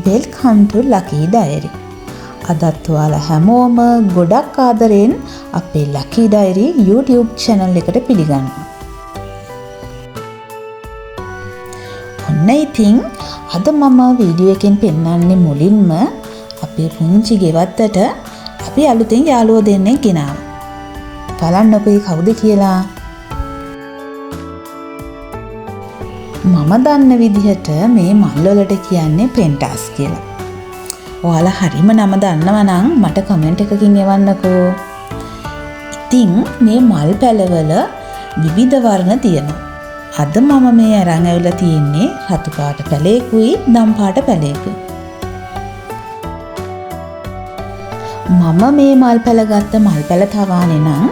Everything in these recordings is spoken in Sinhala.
Welcome to Lucky Diary. අදත් ඔයාලා හැමෝම ගොඩක් ආදරෙන් අපේ Lucky Diary YouTube channel එකට පිළිගන්නවා. ඔන්න ඉතින් අද මම වීඩියෝ එකෙන් පෙන්නන්නේ මුලින්ම අපේ පුංචි ගෙවත්තට අපි අලුතෙන් යාළුවෝ දෙන්නෙක් ගෙනාවා. බලන්නකෝ කවුද කියලා. මම දන්න විදිහට මේ මල් වලට කියන්නේ පෙන්ටාස් කියලා. ඔයාලා හරිම නම දන්නවා නම් මට කමෙන්ට් එකකින් එවන්නකෝ. ඉතින් මේ මල් පැලවල විවිධ වර්ණ තියෙනවා. අද මම මේ අරන් ඇවිල්ලා තියෙන්නේ රතු පාට පැලයකුයි දම් පාට පැලයකුයි. මම මේ මල් පැල ගත්ත මල් පැල තවානේ නම්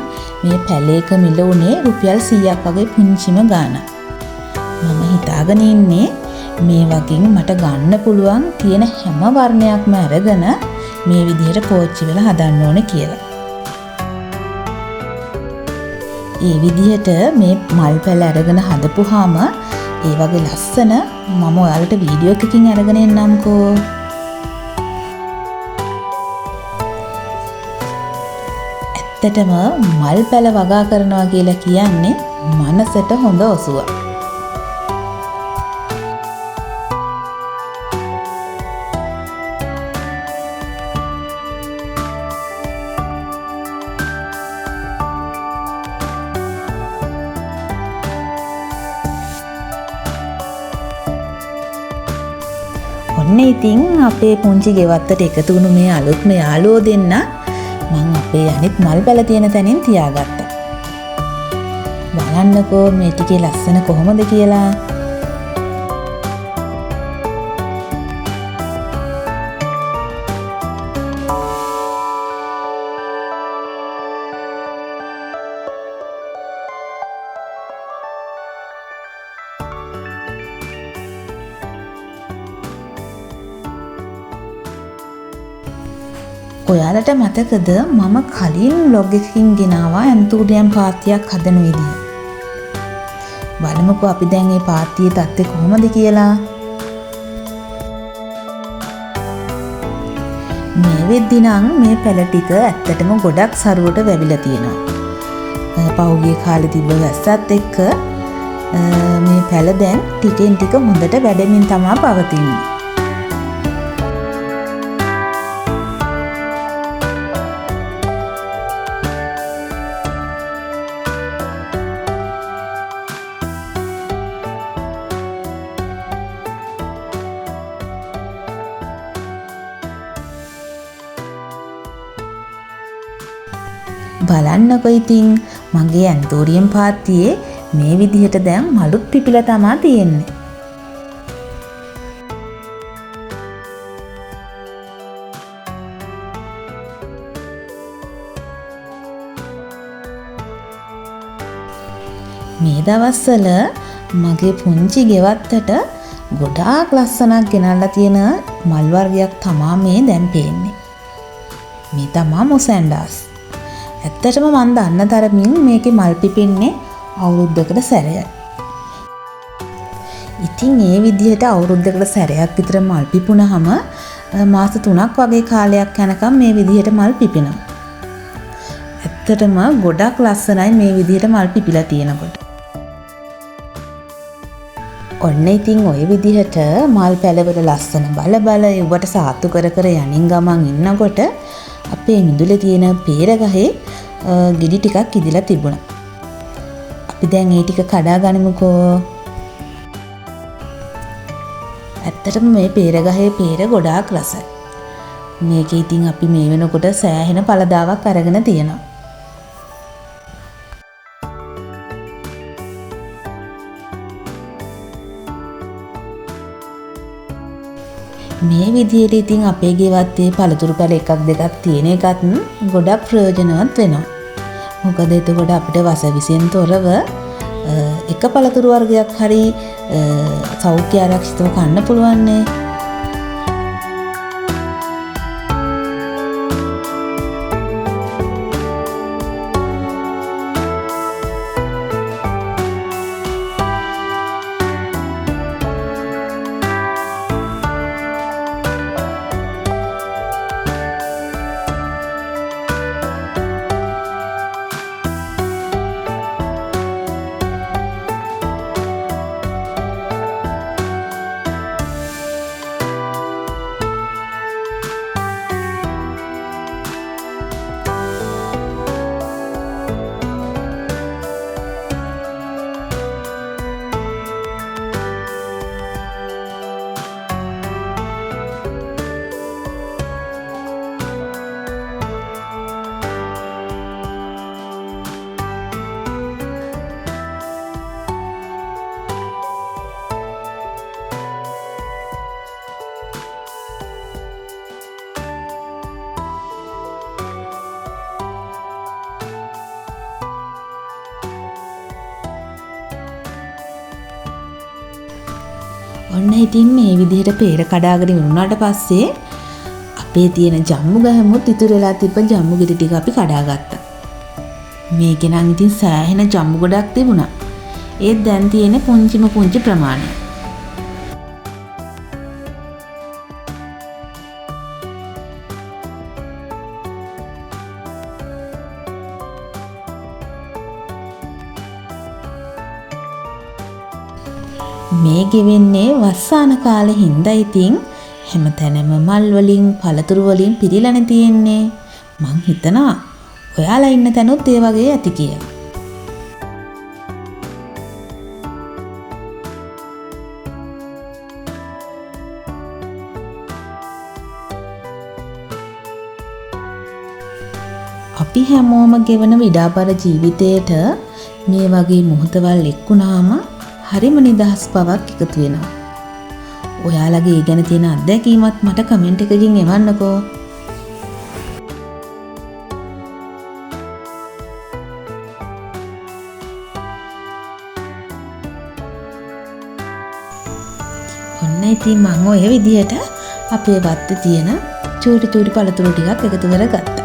මේ පැලයක මිල උනේ රුපියල් 100ක් වගේ පුංචිම ගාණක්. මම හිතාගෙන ඉන්නේ මේ වගේ මට ගන්න පුළුවන් තියෙන හැම වර්ණයක්ම අරගෙන මේ විදිහට පෝච්චි වල හදන්න ඕනේ කියලා. ඒ විදිහට මේ මල් පැල අරගෙන හදපුවාම ඒ වගේ ලස්සන මම ඔයාලට වීඩියෝ එකකින් අරගෙන එන්නම්කෝ. ඇත්තටම මල් පැල වගා කරනවා කියලා කියන්නේ මනසට හොඳ ඔසුවක්. ඔන්න ඉතින් අපේ පුංචි ගෙවත්තට එකතු වුණු මේ අලුත්ම යාළුවෝ දෙන්න මම අපේ අනිත් මල් පැල තියෙන තැනින් තියාගත්තා. බලන්නකෝ මේ ටිකේ ලස්සන කොහොමද කියලා. ඔයාලට මතකද මම කලින් vlog එකකින් ගෙනාවා ඇන්තූරියම් පාත්තියක් හදන විදිය. බලමුකෝ අපි දැන් මේ පාත්තියේ තත්ත්වය කොහොමද කියලා. මේ වෙද්දි නම් මේ පැල ටික ඇත්තටම ගොඩක් සරුවට වැවිලා තියෙනවා. පහුගිය කාලේ තිබ්බ වැස්සත් එක්ක මේ පැල දැන් ටිකෙන් ටික හොඳට වැඩෙමින් තමයි පවතින්නේ. බලන්නකො ඉතින් මගේ ඇන්තෝරියම් පාත්තියේ මේ විදිහට දැන් මලුත් පිපිලා තමා තියෙන්නේ. මේ දවස්වල මගේ පුංචි ගෙවත්තට ගොඩාක් ලස්සනක් ගෙනල්ලා තියෙන මල් වර්ගයක් තමා මේ දැන් පේන්නේ. මේ තමා මොසැන්ඩාස්. ඇත්තටම මම දන්න තරමින් මේකේ මල් පිපෙන්නේ අවුරුද්දකට සැරයයි. ඉතින් මේ විදිහට අවුරුද්දකට සැරයක් විතර මල් පිපුණාම මාස 3ක් වගේ කාලයක් යනකම් මේ විදිහට මල් පිපෙනවා. ඇත්තටම ගොඩක් ලස්සනයි මේ විදිහට මල් පිපිලා තියෙනකොට. ඔන්න ඉතින් ওই විදිහට මල් පැලවල ලස්සන බල යුවට සාතු කර කර යනින් ගමන් ඉන්නකොට අපේ මිදුලේ තියෙන peer ගහේ ගෙඩි ටිකක් ඉදිලා තිබුණා. අපි දැන් ඒ ටික කඩා ගනිමුකෝ. ඇත්තටම මේ peer ගහේ peer ගොඩාක් රසයි. මේකේ ඉතින් අපි මේ වෙනකොට සෑහෙන පළදාවක් අරගෙන තියෙනවා. මේ විදිහට ඉතින් අපේ ගෙවත්තේ පළතුරු පැල එකක් දෙකක් තියෙන එකත් ගොඩක් ප්‍රයෝජනවත් වෙනවා. මොකද එතකොට අපිට වසවිසෙන් තොරව එක පළතුරු වර්ගයක් හරි සෞඛ්‍ය ආරක්ෂිතව කන්න පුළුවන් නේ. ඔන්න ඉතින් මේ විදිහට peer කඩාගෙන ඉවරුණාට පස්සේ අපේ තියෙන ජම්බු ගහමුත් ඉතුරු වෙලා තිබ්බ ජම්බු ගෙඩි ටික අපි කඩාගත්තා. මේකේ නම් ඉතින් සෑහෙන ජම්බු ගොඩක් තිබුණා. ඒත් දැන් තියෙන පුංචි ප්‍රමාණය. මේ ගෙවෙන්නේ වස්සාන කාලේ හින්දා ඉතින් හැමතැනම මල් වලින් පළතුරු වලින් පිරීලානේ තියෙන්නේ. මං හිතනවා ඔයාලා ඉන්න තැනොත් ඒ වගේ ඇති කියලා. අපි හැමෝම ගෙවන විඩාපර ජීවිතේට මේ වගේ මොහොතවල් එක්කුණාම හරිම නිදහස් බවක් එකතු වෙනවා. ඔයාලගේ ඒ ගැන තියෙන අත්දැකීමත් මට කමෙන්ට් එකකින් එවන්නකෝ. ඔන්න ඉතින් මම ඔය විදිහට අපේ වත්තේ තියෙන චූටි පළතුරු ටිකක් එකතු කරගත්තා.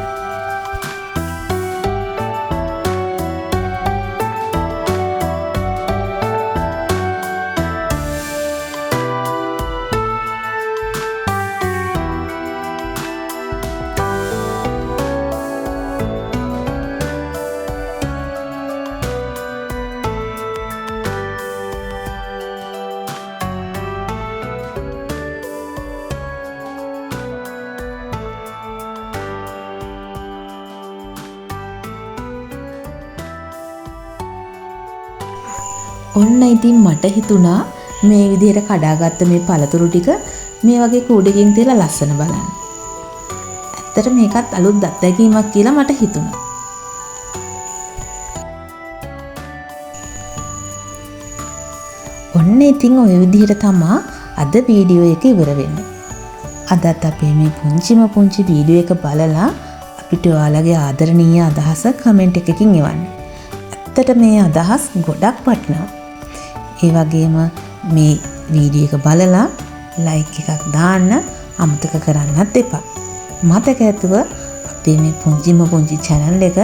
ඔන්න ඉතින් මට හිතුණා මේ විදිහට කඩාගත්ත මේ පළතුරු ටික මේ වගේ කූඩකින් තියලා ලස්සන බලන්න. ඇත්තට මේකත් අලුත් අත්දැකීමක් කියලා මට හිතුණා. ඔන්න ඉතින් ඔය විදිහට තමයි අද වීඩියෝ එක ඉවර වෙන්නේ. අදත් අපේ මේ පුංචි වීඩියෝ එක බලලා අපිට ඔයාලගේ ආදරණීය අදහස කමෙන්ට් එකකින් එවන්න. ඇත්තට මේ අදහස් ගොඩක් වටිනවා. ඒ වගේම මේ වීඩියෝ එක බලලා ලයික් එකක් දාන්න අමතක කරන්නත් එපා. මතක ඇතුව අපේ මේ පුංචි channel එක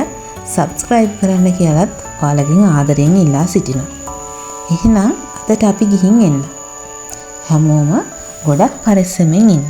subscribe කරන්න කියලාත් ඔයාලගෙන් ආදරයෙන් ඉල්ලා සිටිනවා. එහෙනම් අදට අපි ගිහින් එන්න. හැමෝම ගොඩක් පරිස්සමෙන් ඉන්න.